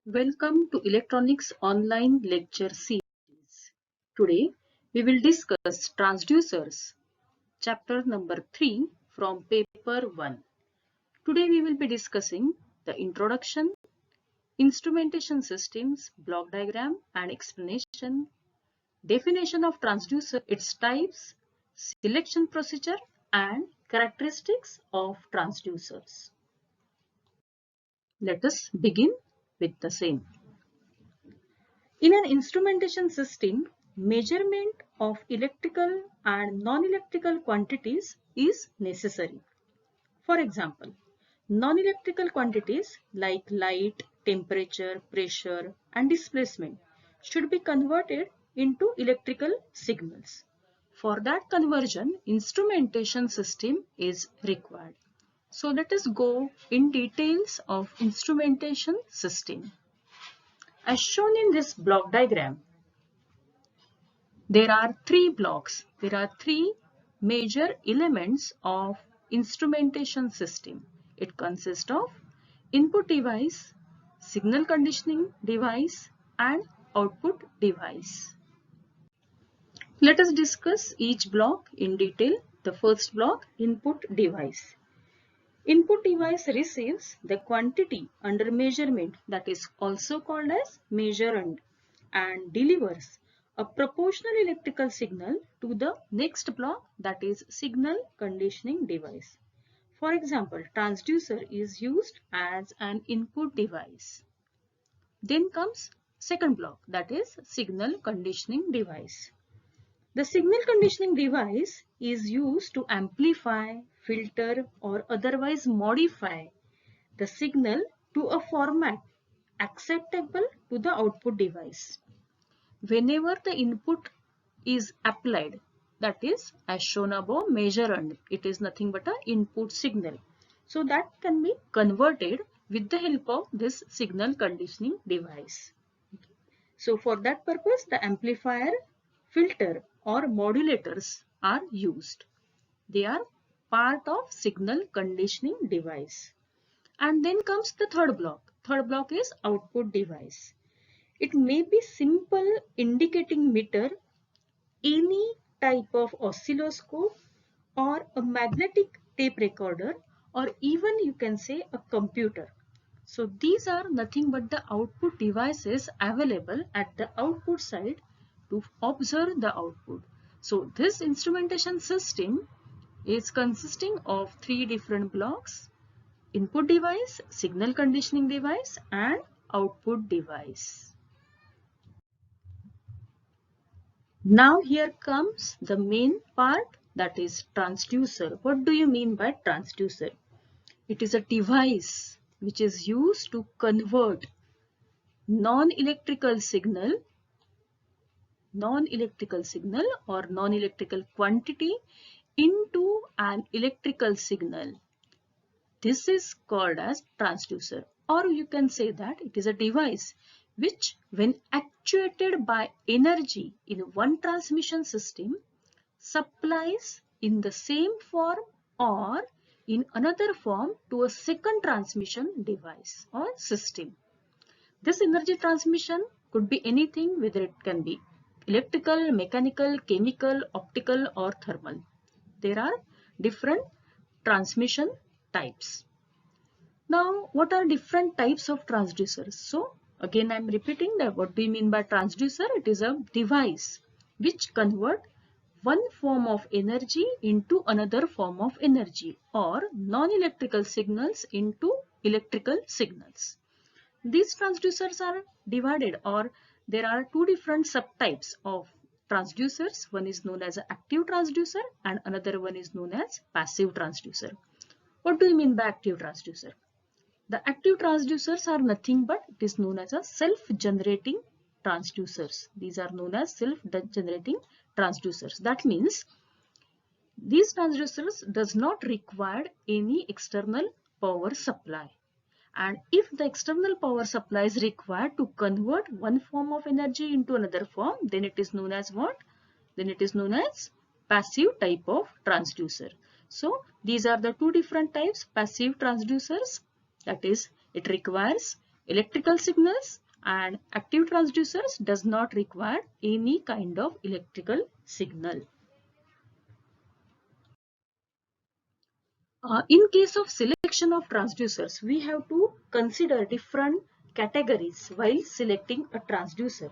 Welcome to Electronics Online Lecture Series. Today we will discuss transducers, chapter number 3 from paper 1. Today we will be discussing the introduction, instrumentation systems, block diagram and explanation, definition of transducer, its types, selection procedure and characteristics of transducers. Let us begin with the same. In an instrumentation system, measurement of electrical and non-electrical quantities is necessary. For example, non-electrical quantities like light, temperature, pressure, and displacement should be converted into electrical signals. For that conversion, instrumentation system is required. So let us go in details of instrumentation system. As shown in this block diagram, there are three blocks. There are three major elements of instrumentation system. It consists of input device, signal conditioning device, and output device. Let us discuss each block in detail. The first block, input device. Input device receives the quantity under measurement, that is also called as measurand, and delivers a proportional electrical signal to the next block, that is signal conditioning device. For example, transducer is used as an input device. Then comes second block, that is signal conditioning device. The signal conditioning device is used to amplify, filter or otherwise modify the signal to a format acceptable to the output device. Whenever the input is applied, that is as shown above, measurand, it is nothing but an input signal. So that can be converted with the help of this signal conditioning device. So for that purpose, the amplifier, filter or modulators are used. They are part of signal conditioning device. And then comes the third block. Third block is output device. It may be simple indicating meter, any type of oscilloscope or a magnetic tape recorder, or even you can say a computer. So these are nothing but the output devices available at the output side to observe the output. So this instrumentation system is consisting of three different blocks: input device, signal conditioning device and output device. Now here comes the main part, that is transducer. What do you mean by transducer? It is a device which is used to convert non-electrical signal or non-electrical quantity into an electrical signal. This is called as transducer, or you can say that it is a device which, when actuated by energy in one transmission system, supplies in the same form or in another form to a second transmission device or system. This energy transmission could be anything, whether it can be electrical, mechanical, chemical, optical or thermal. There are different transmission types. Now, what are different types of transducers? So, again I am repeating that what do you mean by transducer? It is a device which convert one form of energy into another form of energy, or non-electrical signals into electrical signals. These transducers are divided, or there are two different subtypes of transducers. One is known as an active transducer and another one is known as passive transducer. What do you mean by active transducer? The active transducers are nothing but it is known as a self-generating transducers. These are known as self-generating transducers. That means these transducers does not require any external power supply. And if the external power supply is required to convert one form of energy into another form, then it is known as what? Then it is known as passive type of transducer. So these are the two different types: passive transducers, that is it requires electrical signals, and active transducers does not require any kind of electrical signal. In case of selection of transducers, we have to consider different categories while selecting a transducer.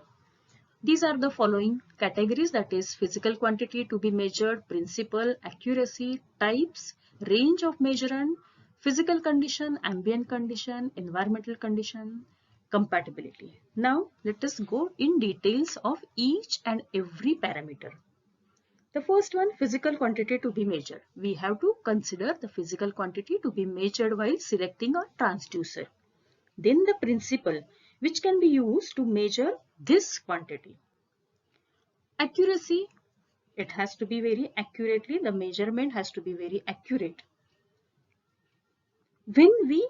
These are the following categories, that is physical quantity to be measured, principle, accuracy, types, range of measurement, physical condition, ambient condition, environmental condition, compatibility. Now let us go in details of each and every parameter. The first one, physical quantity to be measured. We have to consider the physical quantity to be measured while selecting a transducer. Then the principle, which can be used to measure this quantity. Accuracy, it has to be very accurately, the measurement has to be very accurate. When we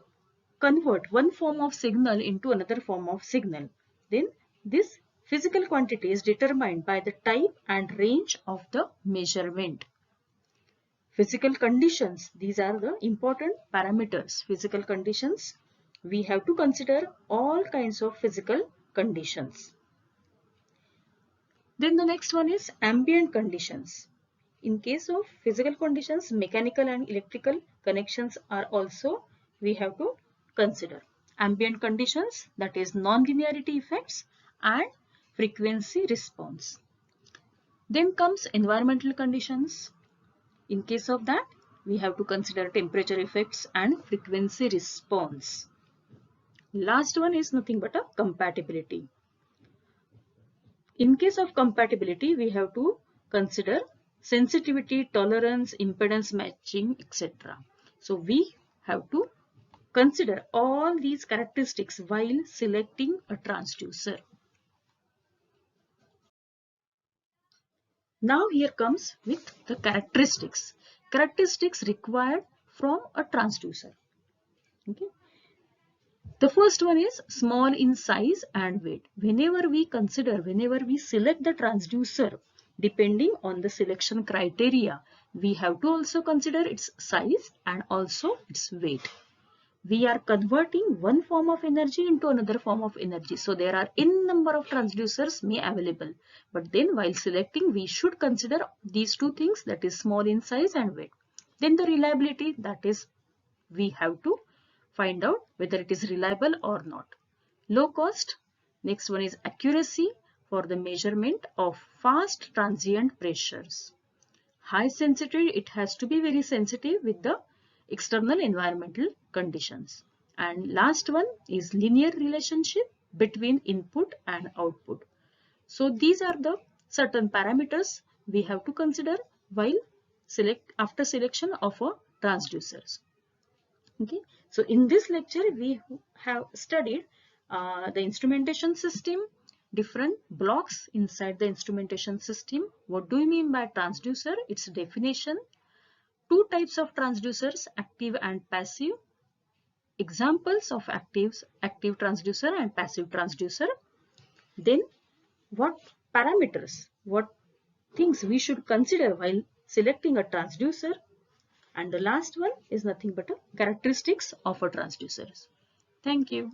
convert one form of signal into another form of signal, then this physical quantity is determined by the type and range of the measurement. Physical conditions, these are the important parameters. Physical conditions, we have to consider all kinds of physical conditions. Then the next one is ambient conditions. In case of physical conditions, mechanical and electrical connections are also we have to consider. Ambient conditions, that is non-linearity effects and frequency response. Then comes environmental conditions. In case of that, we have to consider temperature effects and frequency response. Last one is nothing but a compatibility. In case of compatibility, we have to consider sensitivity, tolerance, impedance matching, etc. So we have to consider all these characteristics while selecting a transducer. Now here comes with the characteristics. Characteristics required from a transducer. Okay. The first one is small in size and weight. Whenever we select the transducer, depending on the selection criteria, we have to also consider its size and also its weight. We are converting one form of energy into another form of energy. So there are n number of transducers may available. But then while selecting, we should consider these two things, that is small in size and weight. Then the reliability, that is we have to find out whether it is reliable or not. Low cost, next one is accuracy for the measurement of fast transient pressures. High sensitivity, it has to be very sensitive with the external environmental conditions. And last one is linear relationship between input and output. So these are the certain parameters we have to consider while after selection of a transducers. Okay, so in this lecture we have studied the instrumentation system, different blocks inside the instrumentation system. What do you mean by transducer? Its definition. Two types of transducers, active and passive. Examples of active transducer and passive transducer. Then what parameters, what things we should consider while selecting a transducer. And the last one is nothing but a characteristics of a transducer. Thank you.